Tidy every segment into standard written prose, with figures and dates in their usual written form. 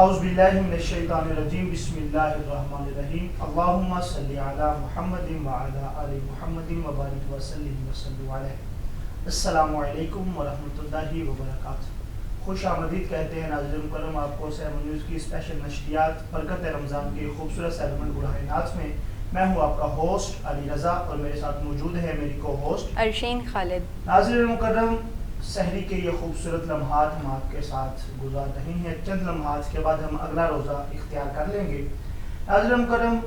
اعوذ باللہ من الشیطان الرجیم بسم اللہ الرحمن الرحیم اللہم صلی علی محمد وعلی آل محمد وبارک وسلم وصلو علیہ. السلام علیکم ورحمۃ اللہ وبرکاتہ. خوش آمدید کہتے ہیں ناظرین مکرم آپ کو سیون نیوز کی اسپیشل نشریات برکت رمضان کے خوبصورت سیگمنٹ بڑھائے ناز میں. میں ہوں آپ کا ہوسٹ علی رضا اور میرے ساتھ موجود ہے میری کو ہوسٹ ارشین خالد. ناظرین مکرم سحری کے یہ خوبصورت لمحات ہم آپ کے ساتھ گزار رہے ہیں. چند لمحات کے بعد ہم اگلا روزہ اختیار کر لیں گے. ناظرین مکرم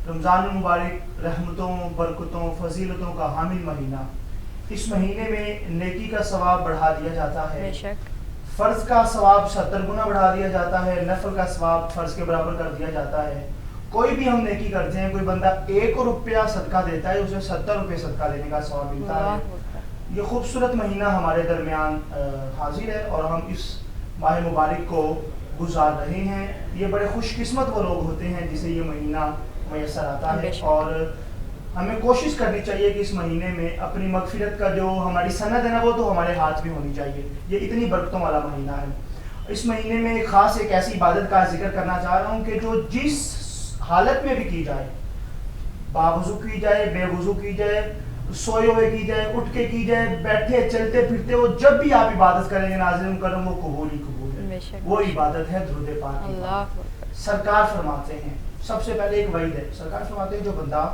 رمضان المبارک رحمتوں برکتوں فضیلتوں کا حامل مہینہ. اس مہینے میں نیکی کا ثواب بڑھا دیا جاتا ہے. بے شک فرض کا ثواب 70 گنا بڑھا دیا جاتا ہے. نفل کا ثواب فرض کے برابر کر دیا جاتا ہے. کوئی بھی ہم نیکی کرتے ہیں, کوئی بندہ 1 روپیہ صدقہ دیتا ہے, اسے 70 روپے صدقہ دینے کا ثواب ملتا ہے. یہ خوبصورت مہینہ ہمارے درمیان حاضر ہے اور ہم اس ماہ مبارک کو گزار رہے ہیں. یہ بڑے خوش قسمت وہ لوگ ہوتے ہیں جسے یہ مہینہ میسر آتا ہے, اور ہمیں کوشش کرنی چاہیے کہ اس مہینے میں اپنی مغفرت کا جو ہماری سند ہے نا وہ تو ہمارے ہاتھ میں ہونی چاہیے. یہ اتنی برکتوں والا مہینہ ہے. اس مہینے میں ایک ایسی عبادت کا ذکر کرنا چاہ رہا ہوں کہ جو جس حالت میں بھی کی جائے, باوضو کی جائے, بے وضو کی جائے, سوئے ہوئے کی جائے, اٹھ کے کی جائے, بیٹھے چلتے پھرتے ہو, جب بھی آپ عبادت کریں گے ناظرین کرم وہ قبول ہی قبول ہے. وہ عبادت ہے درود پاک کی. سرکار فرماتے ہیں, سب سے پہلے ایک وعید ہے. سرکار فرماتے ہیں جو بندہ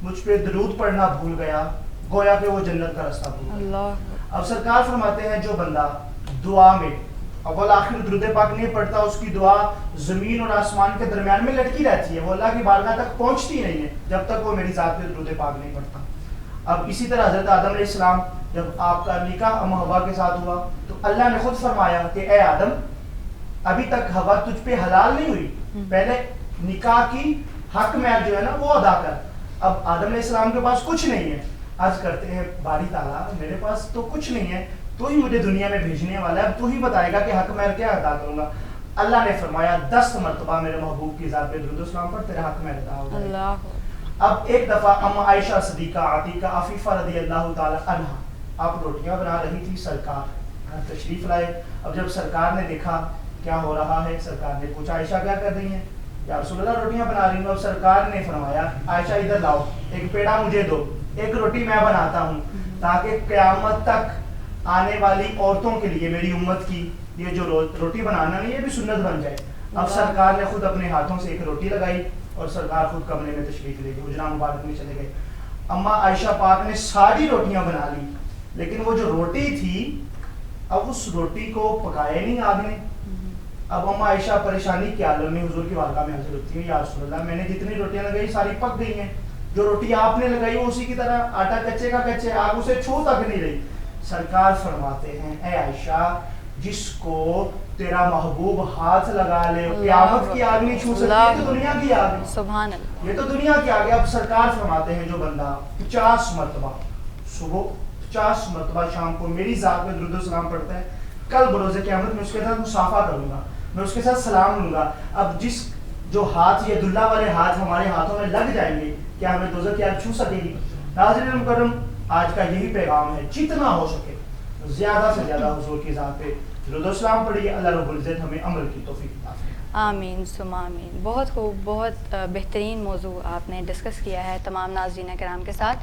مجھ پہ درود پڑھنا بھول گیا گویا کہ وہ جنت کا راستہ بھول گیا. اب سرکار فرماتے ہیں جو بندہ دعا میں اول آخر درود پاک نہیں پڑھتا, اس کی دعا زمین اور آسمان کے درمیان میں لٹکی رہتی ہے, وہ اللہ کی بارگاہ تک پہنچتی نہیں ہے جب تک وہ میری ذات پہ درود پاک نہیں پڑھتا. اب اسی طرح حضرت آدم علیہ السلام جب آپ کا نکاح ام حوا کے ساتھ ہوا تو اللہ نے خود فرمایا کہ اے آدم ابھی تک حوا تجھ پہ حلال نہیں ہوئی, پہلے نکاح کی حق مہر جو ہے نا وہ ادا کر. اب آدم علیہ السلام کے پاس کچھ نہیں ہے, عرض کرتے ہیں باری تعالیٰ میرے پاس تو کچھ نہیں ہے, تو ہی مجھے دنیا میں بھیجنے والا ہے, اب تو ہی بتائے گا کہ حق مہر کیا ادا کروں گا. اللہ نے فرمایا 10 مرتبہ میرے محبوب کی ذات پہ درود و سلام پر تیرا حق مہر ادا ہو جائے گا. اب ایک دفعہ ام عائشہ صدیقہ عتیقہ عفیفہ رضی اللہ تعالی عنہ آپ روٹیاں بنا رہی تھی, سرکار تشریف لائے. اب جب سرکار نے دیکھا کیا ہو رہا ہے, سرکار نے پوچھا عائشہ کیا کر رہی ہیں؟ یا رسول اللہ روٹیاں بنا رہی ہوں. اب سرکار نے فرمایا عائشہ ادھر لاؤ, ایک پیڑا مجھے دو, ایک روٹی میں بناتا ہوں تاکہ قیامت تک آنے والی عورتوں کے لیے میری امت کی یہ جو روٹی بنانا نہیں یہ بھی سنت بن جائے. اب سرکار نے خود اپنے ہاتھوں سے ایک روٹی لگائی اور سرکار خود کمرے میں تشریف لے گئے, حجرہ مبارک میں چلے گئے. اما عائشہ پاک نے ساری روٹیاں بنا لی, لیکن وہ جو روٹی تھی اب اس روٹی کو پکایا نہیں آگ نے. اب اما عائشہ پریشانی کے عالم میں حضور کی بارگاہ میں حاضر ہوتی ہے, یا رسول اللہ میں نے جتنی روٹیاں لگائی ساری پک گئی ہیں, جو روٹی آپ نے لگائی وہ اسی کی طرح آٹا کچے کا کچے, آگ اسے چھو تک نہیں رہی. سرکار فرماتے ہیں اے عائشہ جس کو تیرا محبوب ہاتھ لگا لے قیامت کی آگ نہیں چھو سکتی, تو دنیا کی آگ ہے. سبحان اللہ, یہ تو دنیا کی آگ ہے. اب سرکار فرماتے ہیں جو بندہ 50 مرتبہ صبح 50 مرتبہ شام کو میری ذات میں درود و سلام پڑھتا ہے, کل بروز قیامت میں اس کے ساتھ مصافحہ کروں گا, میں اس کے ساتھ سلام لوں گا. اب جس جو ہاتھ یہ دلہ والے ہاتھ ہمارے ہاتھوں میں لگ جائیں گے کیا ہمیں دوزخ کی آگ چھو سکے گی؟ ناظرین مکرم آج کا یہی پیغام ہے, جتنا ہو سکے زیادہ سے زیادہ حضور کی ذات پہ درود و سلام پڑھیے. اللہ رب العزت ہمیں عمل کی توفیق عطا فرمائے. آمین ثم آمین. بہت خوب, بہت بہترین موضوع آپ نے ڈسکس کیا ہے تمام ناظرین کرام کے ساتھ.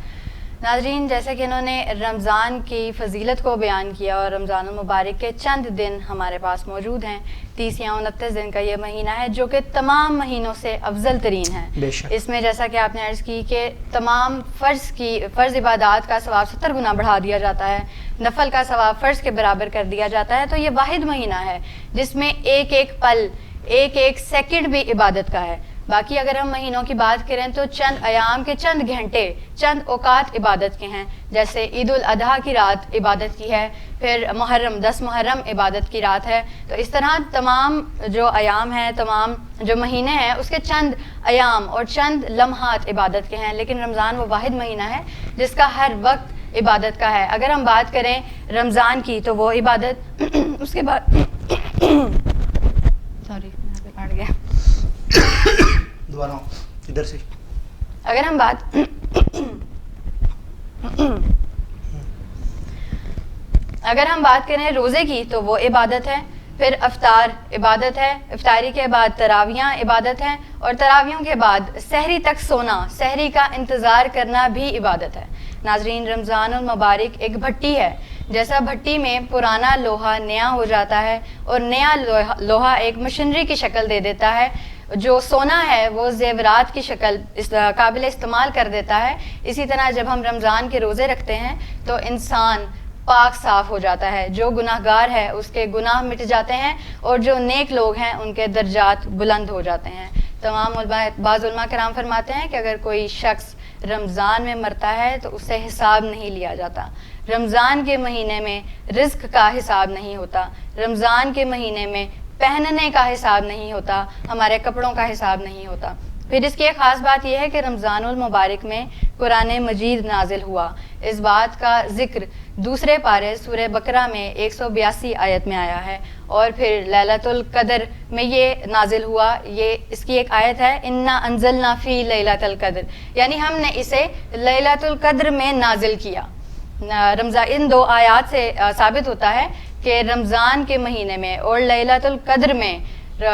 ناظرین جیسے کہ انہوں نے رمضان کی فضیلت کو بیان کیا اور رمضان المبارک کے چند دن ہمارے پاس موجود ہیں, 30 یا 29 دن کا یہ مہینہ ہے جو کہ تمام مہینوں سے افضل ترین ہے. اس میں جیسا کہ آپ نے عرض کی کہ تمام فرض عبادات کا ثواب 70 گنا بڑھا دیا جاتا ہے, نفل کا ثواب فرض کے برابر کر دیا جاتا ہے. تو یہ واحد مہینہ ہے جس میں ایک ایک پل ایک ایک سیکنڈ بھی عبادت کا ہے. باقی اگر ہم مہینوں کی بات کریں تو چند ایام کے چند گھنٹے چند اوقات عبادت کے ہیں, جیسے عید الاضحیٰ کی رات عبادت کی ہے, پھر محرم 10 محرم عبادت کی رات ہے. تو اس طرح تمام جو ایام ہیں, تمام جو مہینے ہیں اس کے چند ایام اور چند لمحات عبادت کے ہیں. لیکن رمضان وہ واحد مہینہ ہے جس کا ہر وقت عبادت کا ہے. اگر ہم بات کریں رمضان کی تو وہ عبادت اس کے بعد سوری پڑ گیا دوبارہ ادھر سے, اگر ہم بات کریں روزے کی تو وہ عبادت ہے. پھر افطار عبادت ہے، افطاری کے بعد تراویاں عبادت ہیں، اور تراویوں کے بعد سحری تک سونا، سحری کا انتظار کرنا بھی عبادت ہے۔ ناظرین، رمضان المبارک ایک بھٹی ہے، جیسا بھٹی میں پرانا لوہا نیا ہو جاتا ہے اور نیا لوہا ایک مشینری کی شکل دے دیتا ہے، جو سونا ہے وہ زیورات کی شکل قابل استعمال کر دیتا ہے، اسی طرح جب ہم رمضان کے روزے رکھتے ہیں تو انسان پاک صاف ہو جاتا ہے، جو گناہ گار ہے اس کے گناہ مٹ جاتے ہیں اور جو نیک لوگ ہیں ان کے درجات بلند ہو جاتے ہیں۔ تمام علماء، بعض علماء کرام فرماتے ہیں کہ اگر کوئی شخص رمضان میں مرتا ہے تو اسے حساب نہیں لیا جاتا۔ رمضان کے مہینے میں رزق کا حساب نہیں ہوتا، رمضان کے مہینے میں پہننے کا حساب نہیں ہوتا، ہمارے کپڑوں کا حساب نہیں ہوتا۔ پھر اس کی ایک خاص بات یہ ہے کہ رمضان المبارک میں قرآن مجید نازل ہوا۔ اس بات کا ذکر دوسرے پارے سورہ بقرہ میں 182 آیت میں آیا ہے، اور پھر لیلۃ القدر میں یہ نازل ہوا۔ یہ اس کی ایک آیت ہے، انا انزلنا فی لیلۃ القدر، یعنی ہم نے اسے لیلۃ القدر میں نازل کیا۔ رمضان، ان دو آیات سے ثابت ہوتا ہے کہ رمضان کے مہینے میں اور لیلۃ القدر میں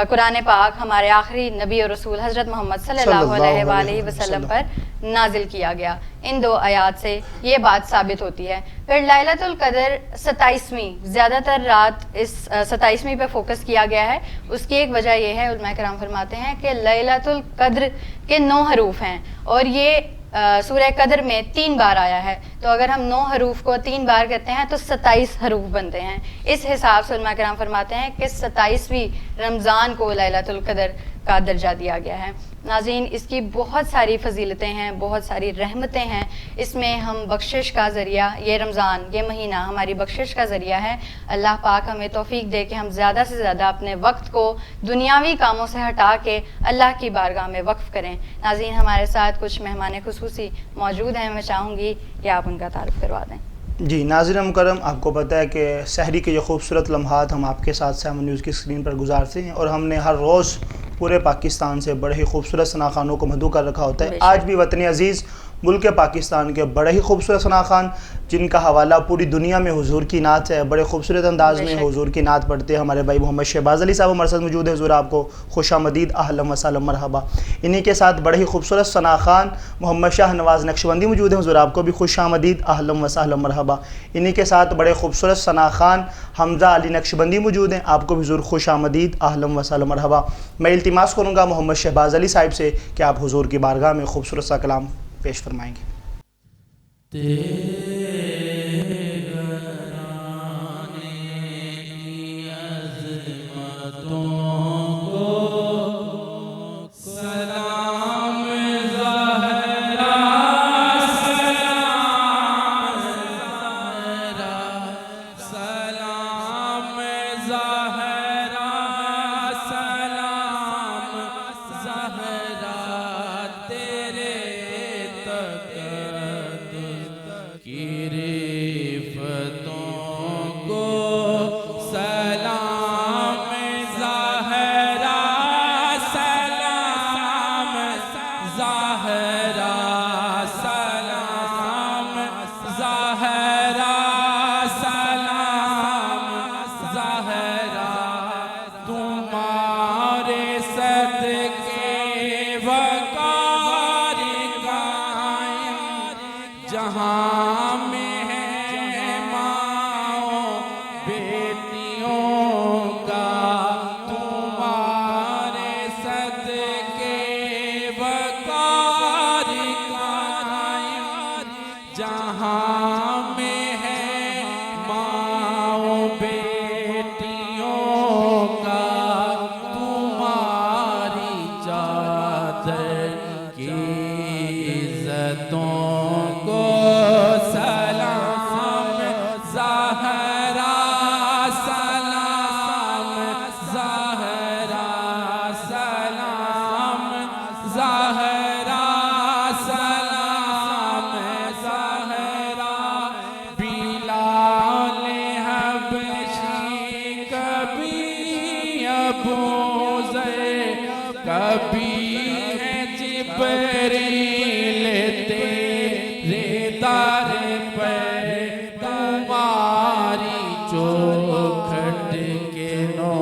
قرآن پاک ہمارے آخری نبی اور رسول حضرت محمد صلی اللہ علیہ وآلہ وسلم پر نازل کیا گیا۔ ان دو آیات سے یہ بات ثابت ہوتی ہے۔ پھر لیلۃ القدر 27ویں، زیادہ تر رات اس 27ویں پہ فوکس کیا گیا ہے۔ اس کی ایک وجہ یہ ہے، علماء کرام فرماتے ہیں کہ لیلۃ القدر کے 9 حروف ہیں، اور یہ سورہ قدر میں 3 بار آیا ہے، تو اگر ہم 9 حروف کو 3 بار کرتے ہیں تو 27 حروف بنتے ہیں۔ اس حساب سے علماء کرام فرماتے ہیں کہ 27ویں رمضان کو لیلۃ القدر کا درجہ دیا گیا ہے۔ ناظرین، اس کی بہت ساری فضیلتیں ہیں، بہت ساری رحمتیں ہیں۔ اس میں ہم بخشش کا ذریعہ، یہ رمضان، یہ مہینہ ہماری بخشش کا ذریعہ ہے۔ اللہ پاک ہمیں توفیق دے کہ ہم زیادہ سے زیادہ اپنے وقت کو دنیاوی کاموں سے ہٹا کے اللہ کی بارگاہ میں وقف کریں۔ ناظرین، ہمارے ساتھ کچھ مہمان خصوصی موجود ہیں، میں چاہوں گی کہ آپ ان کا تعارف کروا دیں۔ جی ناظرین مکرم، آپ کو پتہ ہے کہ سحری کے یہ خوبصورت لمحات ہم آپ کے ساتھ سیون نیوز کی اسکرین پر گزارتے ہیں، اور ہم نے ہر روز پورے پاکستان سے بڑے ہی خوبصورت ثناخانوں کو مدعو کر رکھا ہوتا ہے۔ آج بھی وطن عزیز ملک پاکستان کے بڑے ہی خوبصورت ثناخان، جن کا حوالہ پوری دنیا میں حضور کی نعت ہے، بڑے خوبصورت انداز میں حضور کی نعت پڑھتے ہیں۔ ہمارے بھائی محمد شہباز علی صاحب ہمارے ساتھ موجود ہیں، حضور آپ کو خوش آمدید، اہلا و سہلا مرحبا۔ انہی کے ساتھ بڑے ہی خوبصورت ثناخان محمد شاہ نواز نقشبندی موجود ہیں، حضور آپ کو بھی خوش آمدید، اہلا و سہلا مرحبا۔ انہی کے ساتھ بڑے خوبصورت ثناخان حمزہ علی نقشبندی موجود ہیں، آپ کو بھی حضور خوش آمدید، اہلا و سہلا مرحبا۔ میں التماس کروں گا محمد شہباز علی صاحب سے کہ آپ حضور کی بارگاہ میں خوبصورت سا کلام پیش فرمائیں گے۔ چوکھٹ کے نو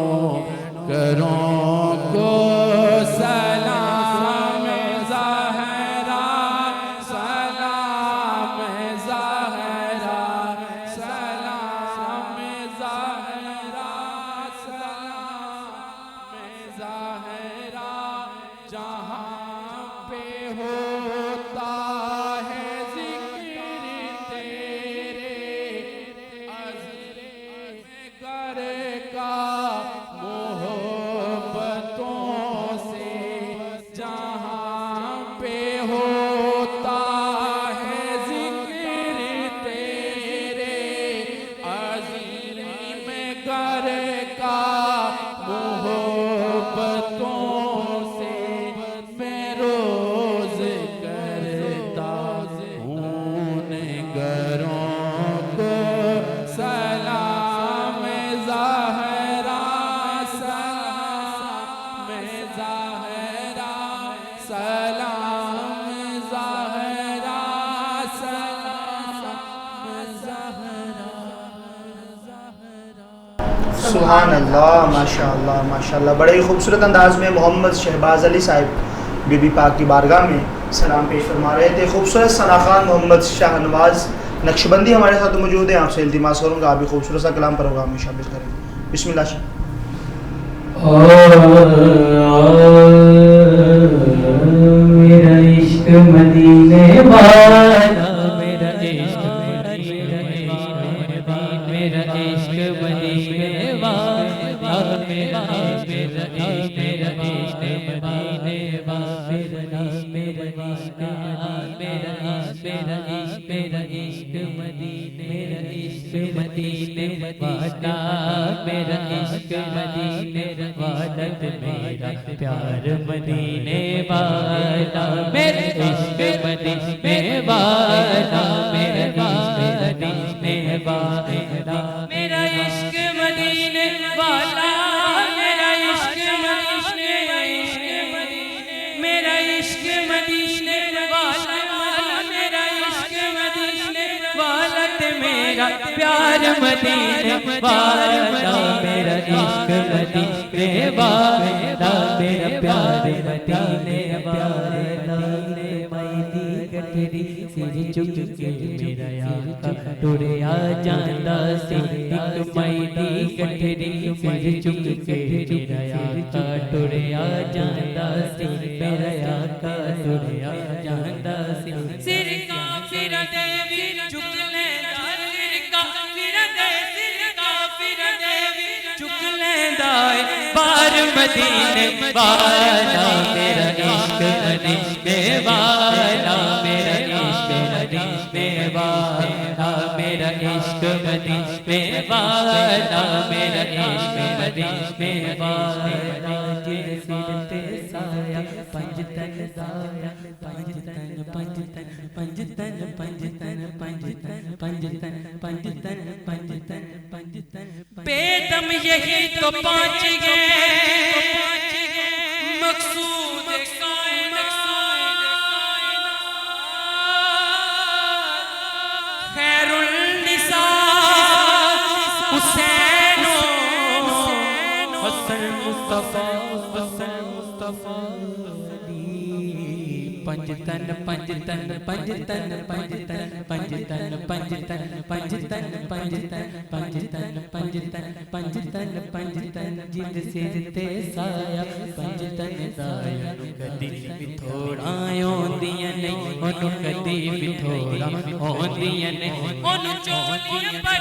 جہاں پہ ہوتا ہے ذکر تیرے عزیز گر کا محبتوں سے جہاں پہ ہوتا ہے ذکر تیرے عزیز گر کا محبتوں سے میں روز کرتا ہوں نگروں کو سلام زہرا سلام زہرا سلام زہرا سلام زہرا سبحان اللہ، ماشاء اللہ ماشاء اللہ. بڑے ہی خوبصورت انداز میں محمد شہباز علی صاحب بی بی پاک کی بارگاہ میں سلام پیش فرما رہے تھے. خوبصورت ثناخوان محمد شاہ نواز نقشبندی ہمارے ساتھ موجود ہیں. آپ سے التماس کروں گا آپ بھی خوبصورت سا کلام پروگرام میں شامل کریں. بسم اللہ شاہ. میرا عشق مدینے والا میرا عشق میرا عشق مدینے والا میرا عشق میرا عشق مدینے والا میرا عشق میرا عشق میرا عشق میرا عشق مدینے میرا عشق مدینے والا میرا عشق مدینے والا میرا پیار مدینے والا میرا عشق مدینے والا میرا عشق مدینے والا میرا عشق مدینے والا میرا عشق مدینے میرا عشق مدینے والا میرا عشق مدینے والا میرا پیار مدینے والا میرا عشق مدینے والا میرا پیار مدینے والا مائدی گٹری سر چک کے میرا آقا ٹریا جاندا سی ایک مائدی گٹری سر چک کے میرا آقا ٹریا جاندا سی میرا آقا ٹریا جاندا سی سر کافر دے چک لیندا سر کافر دے چک لیندا بار مدینے والا میرا عشق مدینے والا میرا عشق مدینے والا میرا عشق مدینے والا میرا عشق مدینے والا جس سر تے سایہ پنج تن سایہ پنج تن پنج تن پنج تن پنج تن پنج تن پنج تن پنج تن پنج تن پنج تن بے دم یہی تو پہنچ گئے مقصود خیر النساء حسین حسن مصطفیٰ حسن مصطفیٰ پنج تن پنج تن پنج تن پنج تن پنج تن پنج تن پنج تن پنج تن پنج تن پنج تن پنج تن پنج تن جد سر تے سایہ پنج تن سایہ کدی بھی تھوڑا اوندیاں نہیں اونوں کدی بھی تھوڑا اوندیاں نہیں اونوں چولیاں پر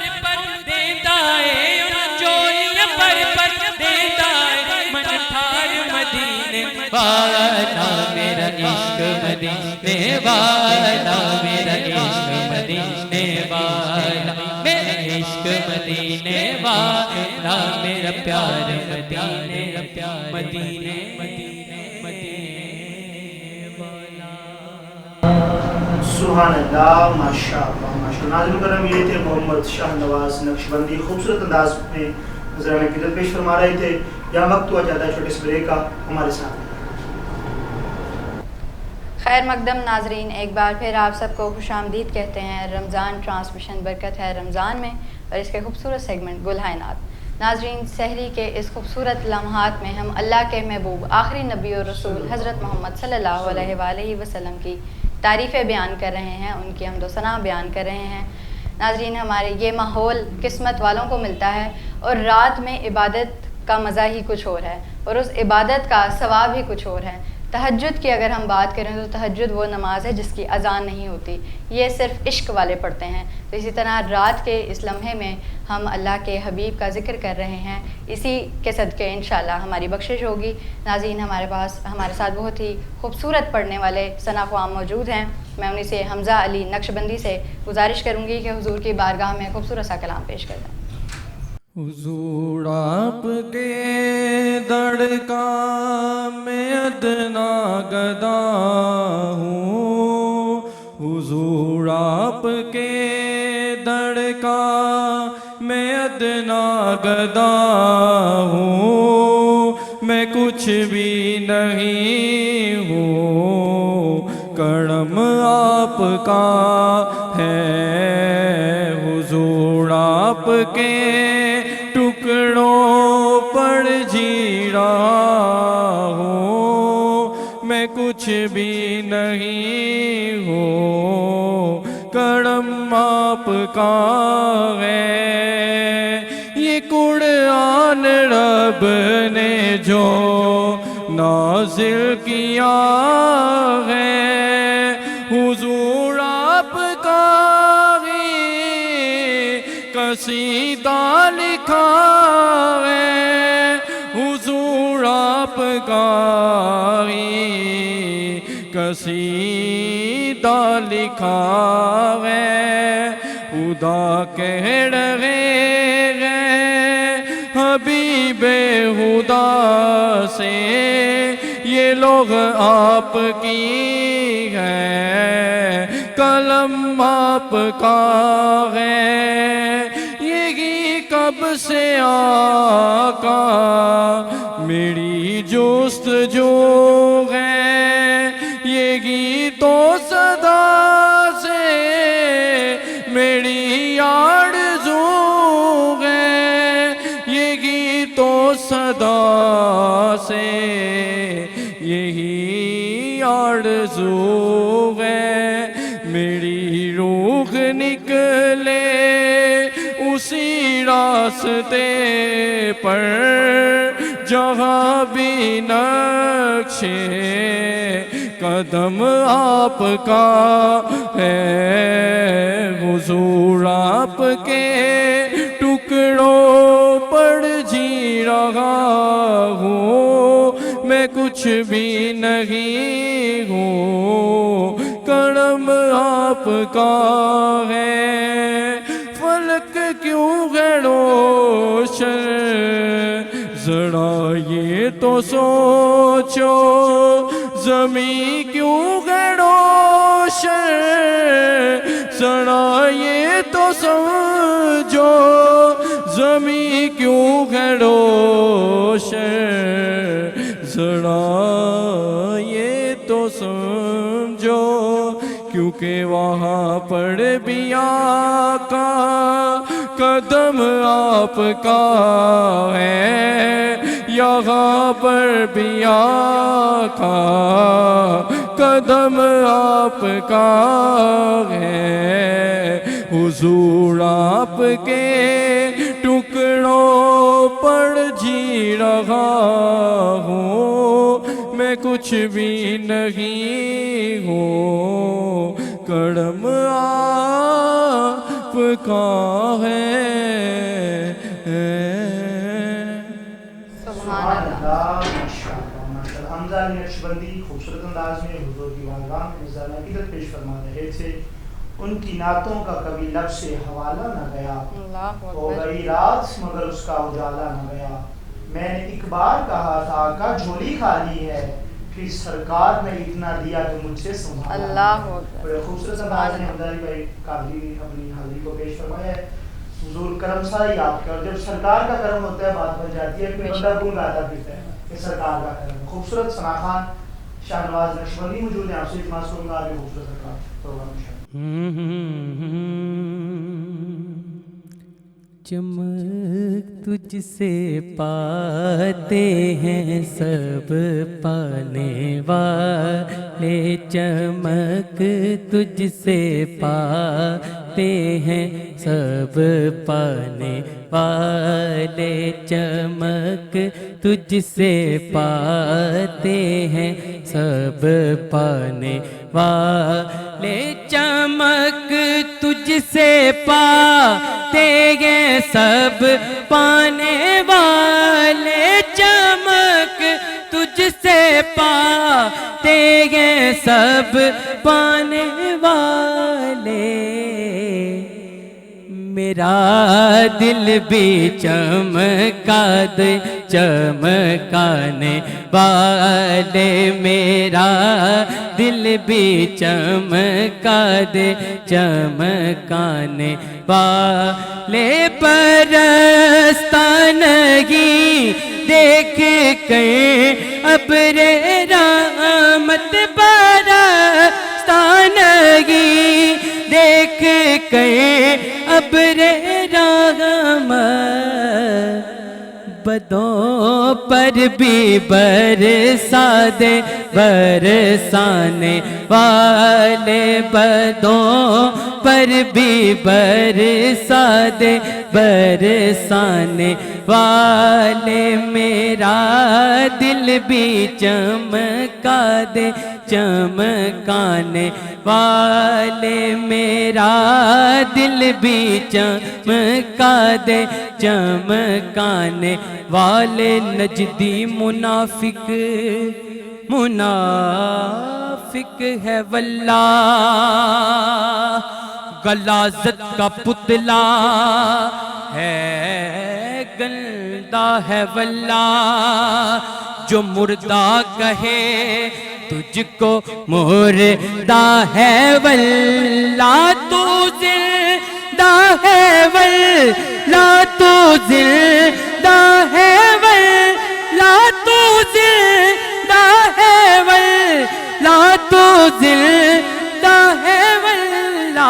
دیندا اے اونوں چولیاں پر دیندا اے من ٹھار مدینے والا میرا عشق مدینے والا میرا عشق مدینے والا میرا عشق مدینے والا میرا پیار مدینے پیار مدینے مدینے مدینے والا. سبحان اللہ، ماشاء اللہ ماشاء اللہ. ناظرین کرام، یہ تھے محمد شاہ نواز نقشبندی خوبصورت انداز میں نذرانہ عقیدت پیش فرما رہے تھے. یہاں وقت ہوا جاتا ہے چھوٹے سے بریک کا، ہمارے ساتھ. خیر مقدم ناظرین، ایک بار پھر آپ سب کو خوش آمدید کہتے ہیں رمضان ٹرانسمیشن برکت ہے رمضان میں اور اس کے خوبصورت سیگمنٹ گلہائے نات. ناظرین، سحری کے اس خوبصورت لمحات میں ہم اللہ کے محبوب آخری نبی اور رسول حضرت محمد صلی اللہ علیہ وآلہ وسلم کی تعریفیں بیان کر رہے ہیں، ان کی حمد و ثنا بیان کر رہے ہیں. ناظرین، ہمارے یہ ماحول قسمت والوں کو ملتا ہے اور رات میں عبادت کا مزہ ہی کچھ اور ہے اور اس عبادت کا ثواب ہی کچھ اور ہے. تہجد کی اگر ہم بات کریں تو تہجد وہ نماز ہے جس کی اذان نہیں ہوتی، یہ صرف عشق والے پڑھتے ہیں. تو اسی طرح رات کے اس لمحے میں ہم اللہ کے حبیب کا ذکر کر رہے ہیں، اسی کے صدقے انشاءاللہ ہماری بخشش ہوگی. ناظرین، ہمارے ساتھ بہت ہی خوبصورت پڑھنے والے ثنا خوام موجود ہیں. میں انہیں سے حمزہ علی نقشبندی سے گزارش کروں گی کہ حضور کی بارگاہ میں خوبصورت سا کلام پیش کر دیں. حضور آپ کے دڑکا میں ادنا گدا ہوں، حضور آپ کے دڑکا میں ادنا گدا ہوں، میں کچھ بھی نہیں ہوں، کرم آپ کا ہے. حضور آپ کے ٹکڑوں پر جی رہا ہوں، میں کچھ بھی نہیں ہوں، کرم آپ کا ہے. یہ قرآن رب نے جو نازل کیا ہے، حضور آپ کا قصیدہ لکھا ہے، حضور آپ کا ہی قصیدہ لکھا ہے. خدا کہہ رہے ہیں حبیب خدا سے، یہ لوگ آپ کی ہے، کلم آپ کا ہے. یہی کب سے آقا میری جستجو ہے، یہی تو صدا سے میری آرزو ہے، یہی تو صدا سے یہی آرزو ہے. میری روح نکلے اسی راستے پر جہاں بھی نقش قدم آپ کا ہے. حضور آپ کے ٹکڑوں پر جی رہا ہوں، میں کچھ بھی نہیں ہوں، کرم آپ کا ہے. فلک کیوں ہے روشن ذرا یہ تو سوچو، زمین کیوں ہے روشن ذرا یہ تو سمجھو، زمین کیوں ہے روشن ذرا یہ تو سمجھو. کیونکہ وہاں پر بھی آقا قدم آپ کا ہے، یہاں پر بھی آقا قدم آپ کا ہے. حضور آپ کے ٹکڑوں پر جی رہا ہوں، میں کچھ بھی نہیں ہوں، کرم آپ کا ہے. سبحان اللہ. ماشاءاللہ. حمزہ علی نقشبندی خوبصورت انداز میں حضور کی بارگاہ میں نذرانہ عقیدت پیش فرما رہے تھے. ان کی نعتوں کا کبھی لب سے حوالہ نہ گیا، ہو گئی رات مگر اس کا اجالا نہ گیا. میں نے ایک بار کہا تھا کہ جھولی خالی ہے، پھر سرکار نے اتنا دیا کہ مجھ سے سنبھالا. اللہ بڑے خوبصورت انداز میں حمزہ علی بھائی قادری نے اپنی حاضری کو پیش فرمایا ہے. حضور کرم ساری آپ کا، اور جب سرکار کا کرم ہوتا ہے بات بن جاتی ہے، پھر بندہ گن گاتا پھرتا ہے کہ سرکار کا کرم. خوبصورت ثنا خان شاہنواز نقشبندی موجود ہیں، آپ سے التماس کروں گا آپ خوبصورت سرکار پروگرام میں. چمک تجھ سے پاتے ہیں سب پانے والے، چمک تجھ سے پاتے ہیں سب پانے والے چمک تجھ سے پاتے ہیں سب پانے والے چمک تجھ سے پاتے ہیں سب پانے والے چمک تجھ سے پاتے ہیں سب پانے والے میرا دل بھی چمکا دے چمکانے والے میرا دل بھی چمکا دے چمکانے والے پرستانگی دیکھ کے ابر رحمت برستانگی دیکھ کے ابر رحمت بدوں پر بھی برسا دے برسانے والے بدوں پر بھی برسا دے برسانے والے میرا دل بھی چمکا دے چمکانے والے میرا دل بھی چمکا دے چمکانے والے نجدی منافق منافق ہے واللہ غلاظت کا پتلا ہے گندا ہے واللہ جو مردہ کہے تجھ کو مردہ ہے واللہ تو زندہ ہے واللہ تو زندہ ہے واللہ تو زندہ ہے واللہ تو زندہ ہے واللہ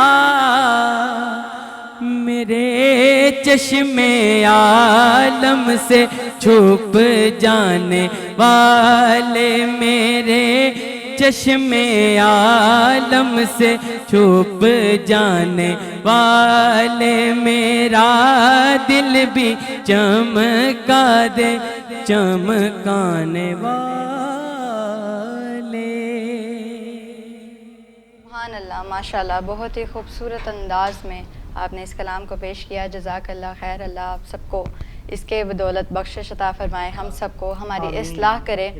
میرے چشم عالم سے چھپ جانے والے میرے چشم عالم سے چھپ جانے والے میرا دل بھی چمکا دے چمکانے والے سبحان اللہ ماشاءاللہ بہت ہی خوبصورت انداز میں آپ نے اس کلام کو پیش کیا جزاک اللہ خیر اللہ آپ سب کو اس کے بدولت بخشش عطا فرمائے ہم سب کو ہماری اصلاح کرے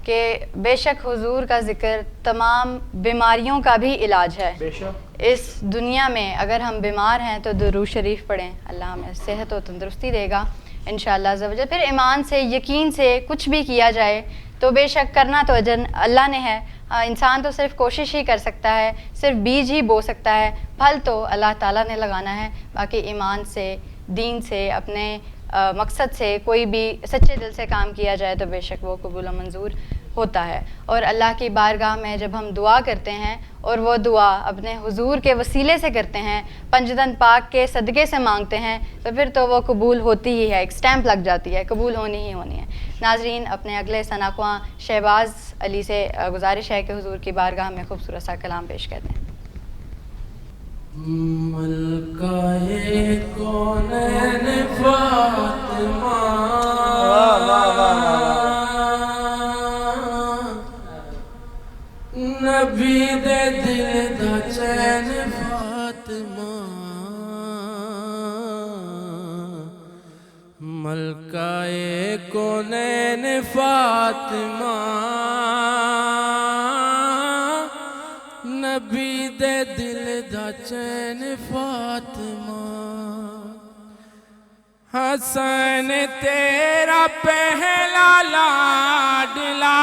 کہ بے شک حضور کا ذکر تمام بیماریوں کا بھی علاج ہے بے شک اس دنیا میں اگر ہم بیمار ہیں تو درود شریف پڑھیں اللہ ہمیں صحت و تندرستی دے گا انشاءاللہ عز و جل پھر ایمان سے یقین سے کچھ بھی کیا جائے تو بے شک کرنا تو اجر اللہ نے ہے انسان تو صرف کوشش ہی کر سکتا ہے صرف بیج ہی بو سکتا ہے پھل تو اللہ تعالیٰ نے لگانا ہے باقی ایمان سے دین سے اپنے مقصد سے کوئی بھی سچے دل سے کام کیا جائے تو بے شک وہ قبول و منظور ہوتا ہے اور اللہ کی بارگاہ میں جب ہم دعا کرتے ہیں اور وہ دعا اپنے حضور کے وسیلے سے کرتے ہیں پنجتن پاک کے صدقے سے مانگتے ہیں تو پھر تو وہ قبول ہوتی ہی ہے ایک سٹیمپ لگ جاتی ہے قبول ہونی ہی ہونی ہے ناظرین اپنے اگلے ثناخواں شہباز علی سے گزارش ہے کہ حضور کی بارگاہ میں خوبصورت سا کلام پیش کرتے ہیں ملکہ کونین فاطمہ نبی دے دل دا چین فاطمہ ملکہ کونین فاطمہ نبی دے دل دا چین فاطمہ حسن تیرا پہلا لاڈلا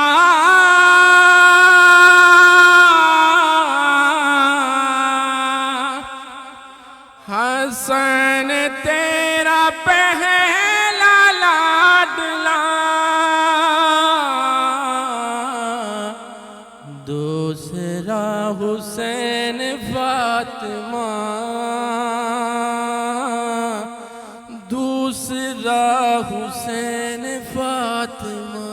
حسن تیرا پہلا لاڈلا دوسرا حسین فاطمہ دوسرا حسین فاطمہ.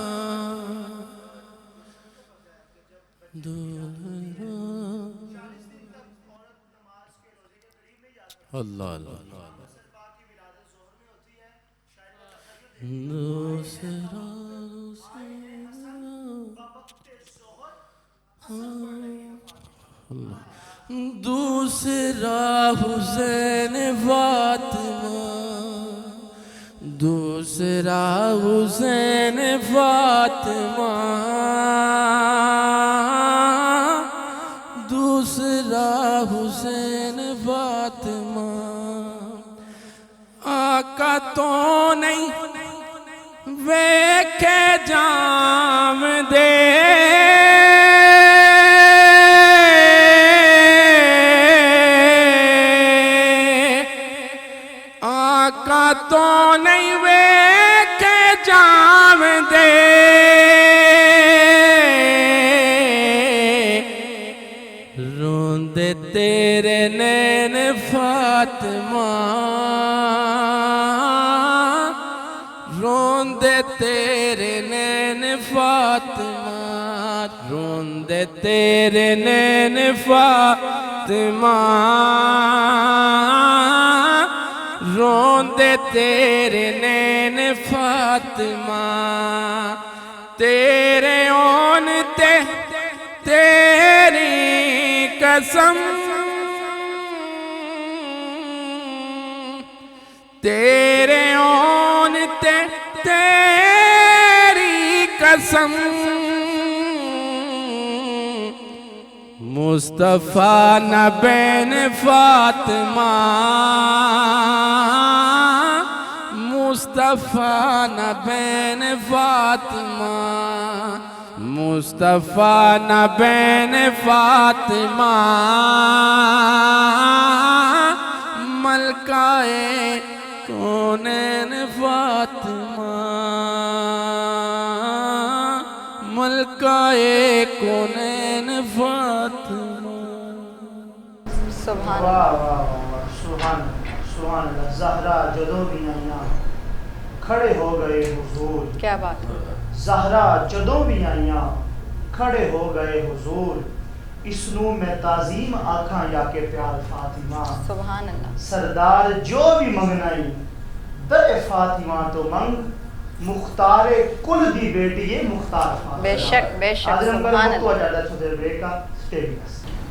اللہ اللہ دوسرا دوسرا حسین فاطمہ دوسرا حسین فاطمہ دوسرا حسین فاطمہ آقا تو نہیں ویکھے جام دے آقا تو نہیں ویکھے جام دے روندے تیرے نین فاطمہ روندے تیرے نین فاطمہ روندے تیرے نین فاطمہ روندے تیرے نین فاطمہ تیرے اون تے تیری قسم تیرے اون تے تیری قسم مصطفیٰ نہ بین فاطمہ مصطفیٰ نہ بین فاطمہ مصطفیٰ نہ بین فاطمہ ملکہ کونین فاطمہ ملکہ کونین فاطمہ سبحان واہ اللہ واہ واہ سبحان اللہ سبحان اللہ زہرا جدوں بھی آئیاں کھڑے ہو گئے حضور کیا بات ہے زہرا جدوں بھی آئیاں کھڑے ہو گئے حضور اسنو میں تعظیم آکھاں یا کہ پیار فاطمہ سبحان اللہ سردار جو بھی منگنائی در فاطمہ تو منگ مختار کل دی بیٹی یہ مختار فاطمہ بے شک سبحان اللہ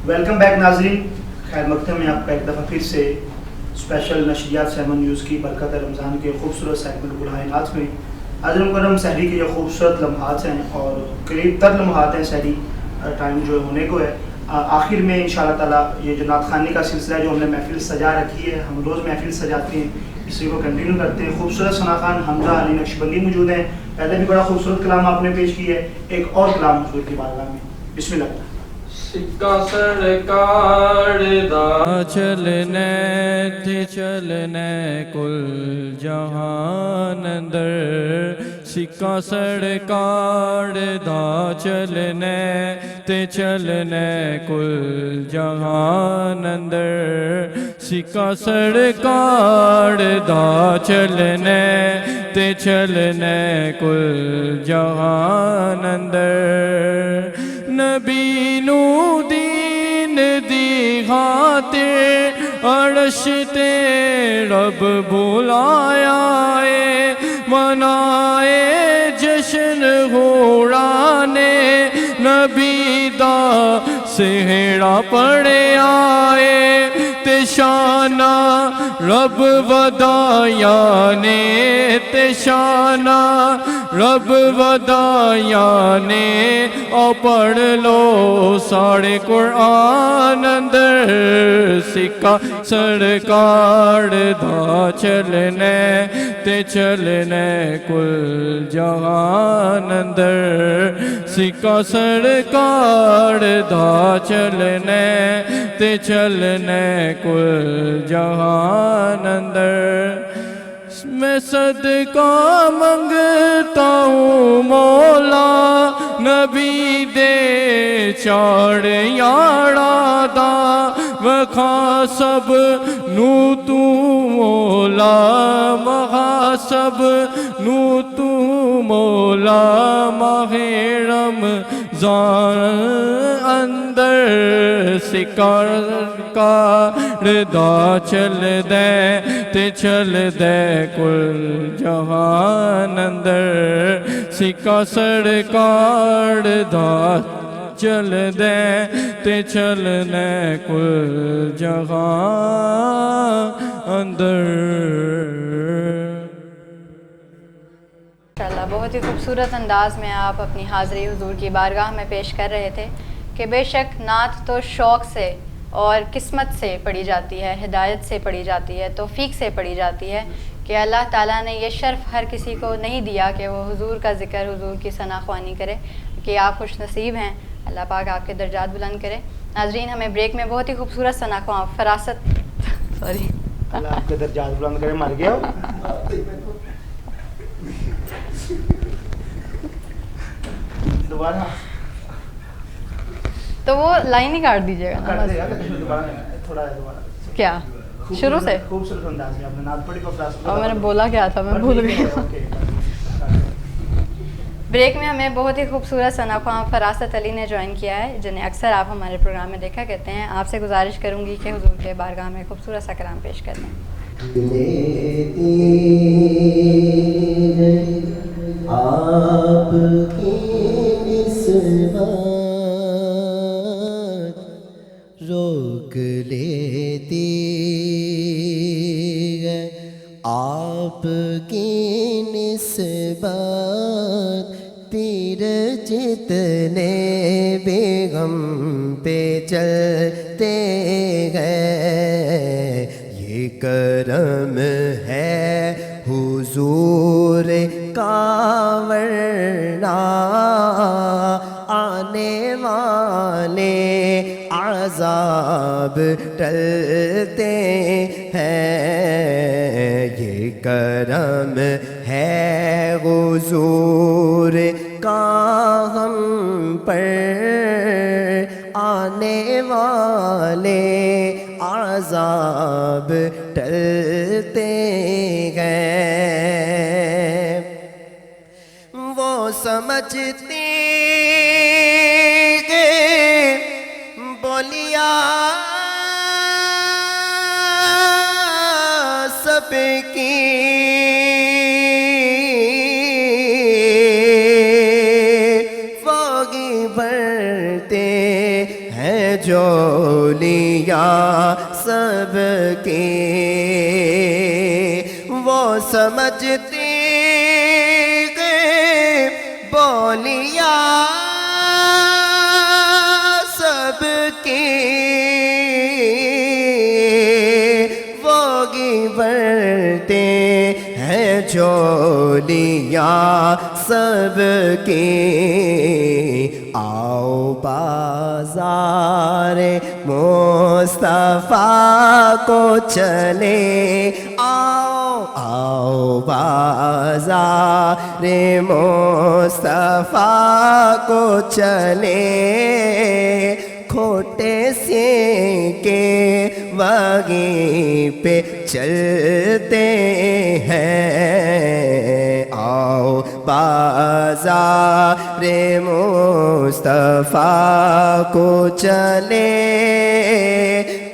ویلکم بیک ناظرین خیر مقدم میں آپ کا ایک دفعہ پھر سے اسپیشل نشریات 7 نیوز کی برکت رمضان کے خوبصورت سیگمنٹ برہائے نات میں حضرت مکرم سحری کے یہ خوبصورت لمحات ہیں اور قریب تر لمحات ہیں سحری ٹائم جو ہونے کو ہے آخر میں انشاءاللہ تعالیٰ یہ جو نعت خوانی کا سلسلہ ہے جو ہم نے محفل سجا رکھی ہے ہم روز محفل سجاتے ہیں اسی کو کنٹینیو کرتے ہیں خوبصورت ثنا خان حمزہ علی نقشبندی موجود ہیں پہلے بھی بڑا خوبصورت کلام آپ نے پیش کی ہے ایک اور کلام حضور کی بارگاہ میں بسم اللہ سکہ سرکار دا چلنے تے چلنے کل جہان اندر سکہ سرکار دا چلنے تے چلنے کل جہان اندر سکہ سرکار دا چلنے تے چلنے کل جہان اندر نبی نو دین دی خاطر عرش تے رب بلایا ہے منائے جشن غورانے نبی دا سہرا پڑے آئے تے شانہ رب ودایا نے تے شانہ رب ودایا نے او پڑھ لو ساڑے قرآن اندر سکہ سرکار دا چلنے تے چلنے کل جہان اندر سکہ سرکار دا چلنے تے چلنے کل جہان اندر میں صدقہ منگتا ہوں مولا نبی دے چاڑ یاڑا دا وکھا سب نو تو مولا مہا سب نو تو مولا ماہ زار اندر سکار کاردا چل دے تے چل دے کل جہان اندر سکا سرکار دا چل دے تے چل دے کل جہان اندر. ماشاءاللہ بہت ہی خوبصورت انداز میں آپ اپنی حاضری حضور کی بارگاہ میں پیش کر رہے تھے کہ بے شک نعت تو شوق سے اور قسمت سے پڑھی جاتی ہے، ہدایت سے پڑھی جاتی ہے، توفیق سے پڑھی جاتی ہے کہ اللہ تعالیٰ نے یہ شرف ہر کسی کو نہیں دیا کہ وہ حضور کا ذکر، حضور کی ثنا خوانی کرے، کہ آپ خوش نصیب ہیں. اللہ پاک آپ کے درجات بلند کرے. ناظرین ہمیں بریک میں بہت ہی خوبصورت ثنا خوان فراست سوری اللہ آپ کے درجات بلند کرے. مر گیا ہو دوبارہ تو وہ لائن ہی کاٹ دیجیے گا کر دے گا تھوڑا دوبارہ کیا شروع سے. خوبصورت انداز میں آپ نے نعت پڑھی کو فراست. اور میں نے بولا کیا تھا میں بھول گئی. بریک میں ہمیں بہت ہی خوبصورت ثنا خواں فراست علی نے جوائن کیا ہے، جنہیں اکثر آپ ہمارے پروگرام میں دیکھا کرتے ہیں. آپ سے گزارش کروں گی کہ حضور کے بارگاہ میں خوبصورت سا کلام پیش کر دیں. آپ کی نسبت روک لیتی ہے، آپ کی نسبت پیر جتنے بھی غم پہ چلتے گئے، یہ کرم ہے حضور کا، ورنہ آنے والے عذاب ٹلتے ہیں. یہ کرم ہے حضور کا ہم پر، آنے والے عذاب ٹلتے گئے. وہ سمجھتے گئے بولیا سب کی، فوگی بھرتے ہیں جولیاں سب کی. وہ سمجھتے گئے بولیاں سب کی، ووگی بھرتے ہیں جولیاں سب کی. آؤ بازار مصطفیٰ کو چلے، آؤ بازار مصطفیٰ کو چلے، کھوٹے سے کے وہیں پہ چلتے ہیں. آؤ بازار مصطفیٰ کو چلے،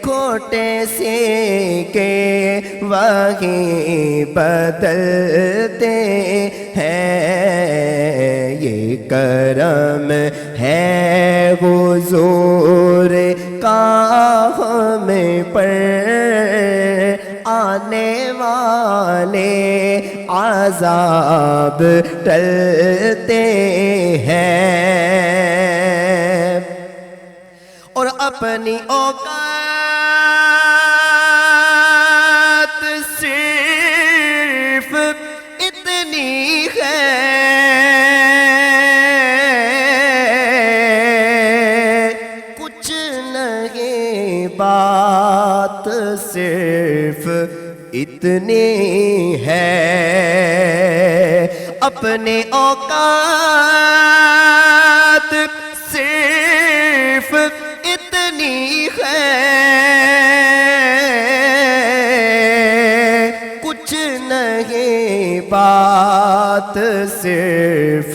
کھوٹے سے کے وہیں بدلتے ہیں. یہ کرم ہے حضور کا ہم پر، آنے والے عذاب ٹلتے ہیں. اور اپنی اوقات صرف اتنی ہے، کچھ نہیں بات صرف اتنی ہے. اپنے اوقات صرف اتنی ہے، کچھ نہیں بات صرف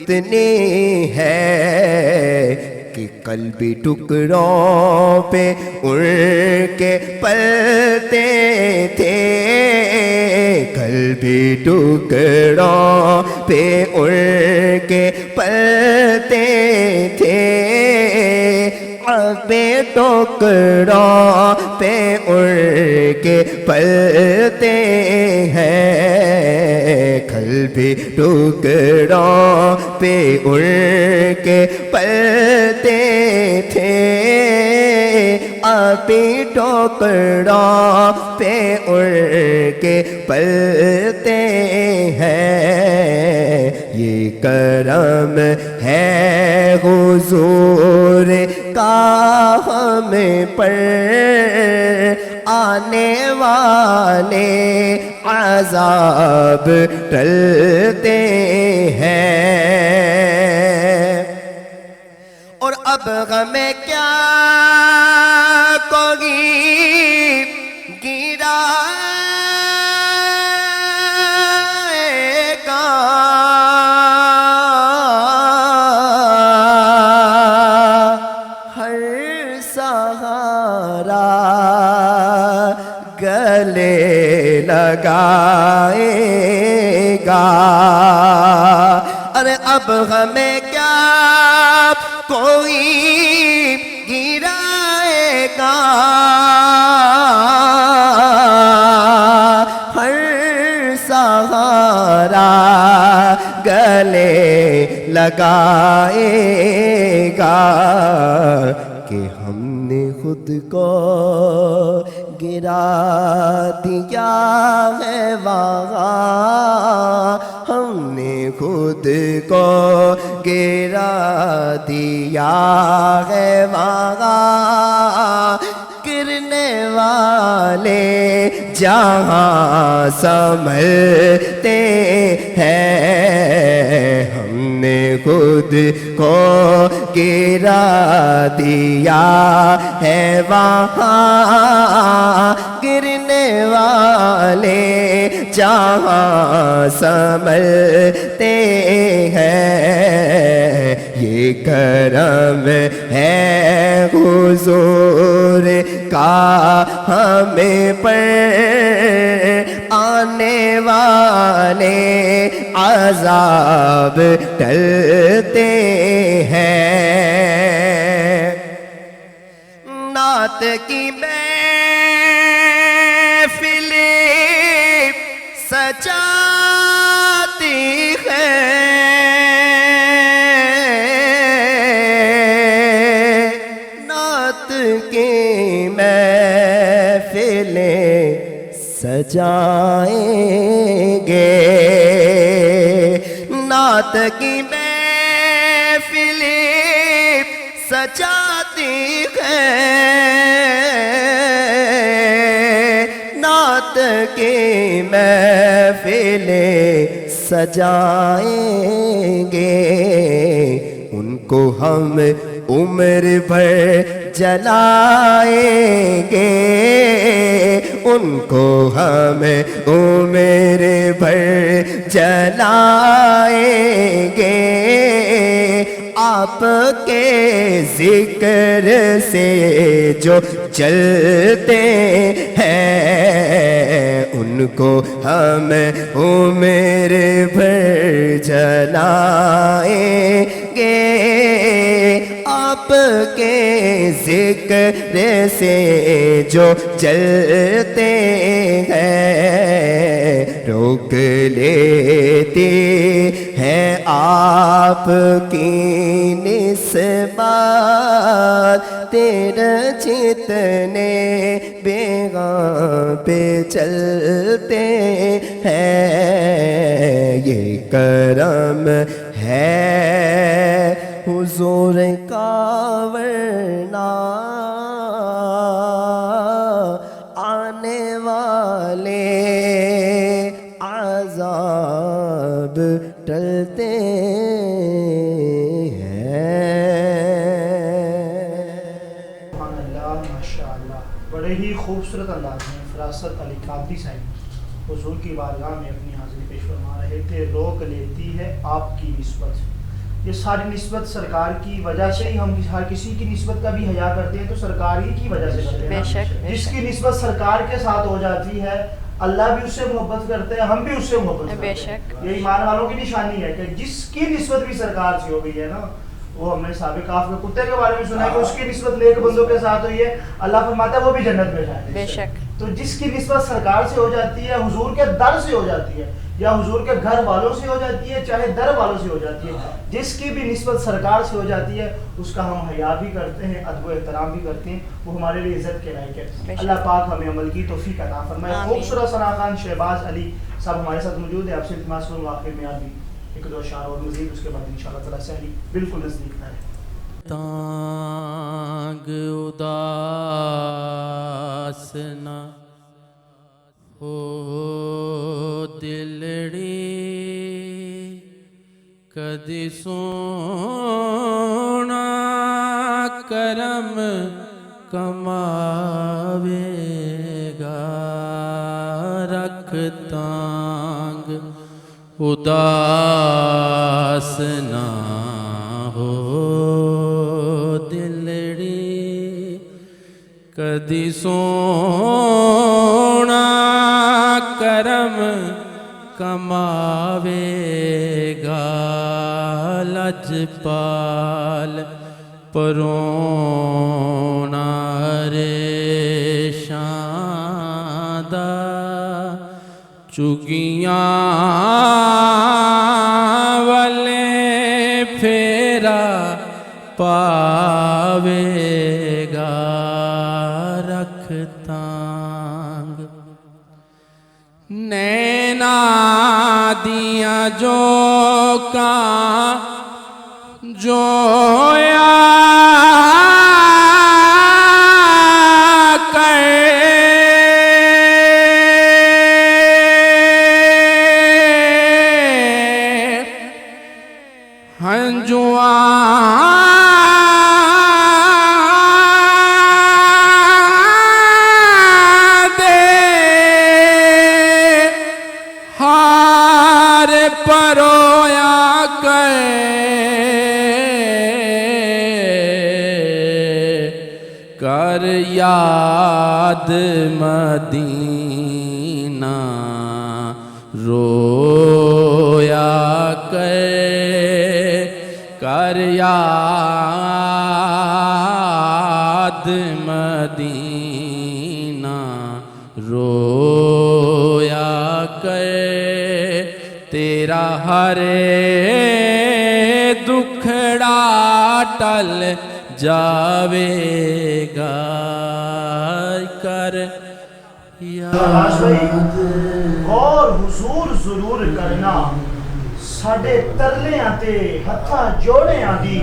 اتنی ہے کہ قلبی ٹکڑوں پہ اڑ کے پلتے تھے، قلبی ٹکڑوں پہ اڑ کے پلتے تھے، بے ٹکڑوں پہ اڑ کے پلتے ہیں، قلبی ٹکڑوں پہ اڑ کے پلتے تھے، ابھی ٹکڑوں پہ اڑ کے پلتے ہیں، یہ کرم ہے حضور کا ہم پر، آنے والے عذاب ٹلتے ہیں۔ اور اب غمیں کیا کوئی گرائے گا، ہر سہارا گلے لگائے گا۔ ارے اب ہمیں کیا کوئی گرائے گا، ہر سہارا گلے لگائے گا، کہ ہم نے خود کو گرا دیا ہے وہاں، ہم نے خود کو گرا دیا ہے وہاں، گرنے والے جہاں سنبھلتے ہیں، ہم نے خود کو گرا دیا ہے وہاں، گرنے والے جہاں سنبھلتے ہیں، یہ کرم ہے حضور کا ہمیں پر، آنے والے عذاب ٹلتے ہیں۔ نعت کی محفلیں سجاتی ہے، نعت کی محفلیں سجائیں گے، نعت کی محفلیں سجاتی ہے، نعت کی محفلیں سجائیں گے، ان کو ہم عمر بھر جلائیں گے، ان کو ہم عمر بھر جلائیں گے، آپ کے ذکر سے جو چلتے ہیں، ان کو ہم عمر بھر جلائیں گے، آپ کے ذکر سے جو چلتے ہیں، روک لیتے ہیں آپ کی نسبات، تیرے جتنے بیگاں پہ چلتے ہیں، یہ کرم ہے حضور کا، ورنہ آنے والے عذاب ٹلتے ہیں۔ سبحان اللہ، ماشاءاللہ، بڑے ہی خوبصورت انداز میں فراست علی قادری صاحب حضور کی بارگاہ میں اپنی حاضری پیش فرما رہے تھے۔ روک لیتی ہے آپ کی نسبت، یہ ساری نسبت سرکار کی وجہ سے ہی، ہم ہر کسی کی نسبت کا بھی حیا کرتے ہیں تو سرکار ہی کی وجہ سے کرتے ہیں بے شک، بے جس شک۔ کی نسبت سرکار کے ساتھ ہو جاتی ہے اللہ بھی اس سے محبت کرتے ہیں، ہم بھی اس سے محبت کرتے بے ہیں۔ شک۔ یہ ایمان والوں کی نشانی ہے کہ جس کی نسبت بھی سرکار سے ہو گئی ہے نا، وہ ہم نے صحابہ کہف کے کتے کے بارے میں سنا ہے کہ اس کی نسبت نیک بندوں کے ساتھ ہوئی ہے، اللہ فرماتا ہے وہ بھی جنت میں جائے۔ بے شک۔ تو جس کی نسبت سرکار سے ہو جاتی ہے، حضور کے در سے ہو جاتی ہے، یا حضور کے گھر والوں سے ہو جاتی ہے، چاہے در والوں سے ہو جاتی ہے، جس کی بھی نسبت سرکار سے ہو جاتی ہے اس کا ہم حیا بھی کرتے ہیں، ادب و احترام بھی کرتے ہیں، وہ ہمارے لیے عزت کے لائق ہے۔ اللہ پاک ہمیں عمل کی توفیق عطا فرمائے۔ خوبصورت ثنا خان شہباز علی صاحب ہمارے ساتھ موجود ہیں، آپ سے التماس کروں آخر میں آپ بھی ایک دو اشعار اور مزید، اس کے بعد انشاءاللہ تعالی سہلی بالکل نزدیک ہے۔ تانگ اداس نہ ہو دلڑی کدی سونا کرم کماوے گا، رکھ تانگ اداس نہ ہو دلڑی کدی سونا کرم کماوے گا، لجپال پرونا ریشاں دا چگیاں والے پھیرا پاوے گا، رکھ تانگ نینا دیاں جو کان جویا پرویا کر یاد مدینہ رویا کر یاد مدینہ رویا تیرا ہر دکھڑا ٹل جاوے گا، کر آج بھائی اور حضور ضرور کرنا ساڈے ترلے آتے ہتھا جوڑے آدھی،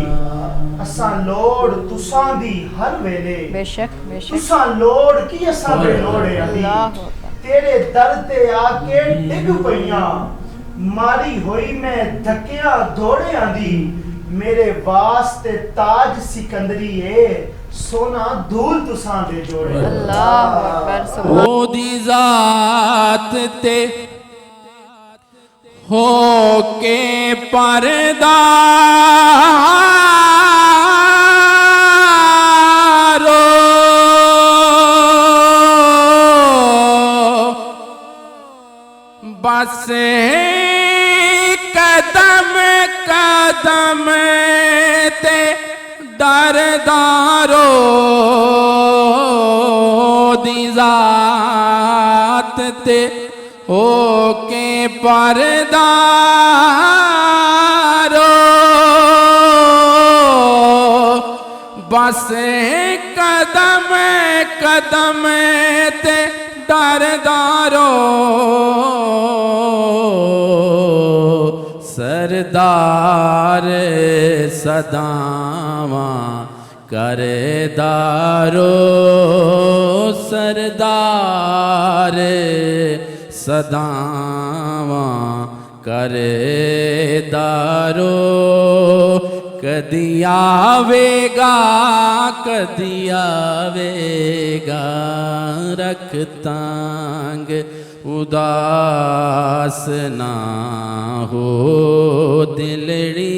اساں لوڑ تساں دی ہر ویلے، بے شک بے شک، تساں لوڑ کی اساں بے لوڑے آدھی، تیرے در تے آ کے ڈگ پئیاں ماری ہوئی میں دھکیاں دوڑے آدھی، میرے واسطے تاج سکندری ہے سونا دھول تساں دے جوڑے۔ اللہ اکبر، سبحان او دی ذات تے ہو کے پردہ بس قدم قدم تے دردارو دی ذات تے ہو کے پردارو بس قدم قدم تے دردارو سردار صداواں کردارو سردار صداواں کردارو کدی آوے گا کدی آوے گا رکھ تانگ اداس نہ ہو دلڑی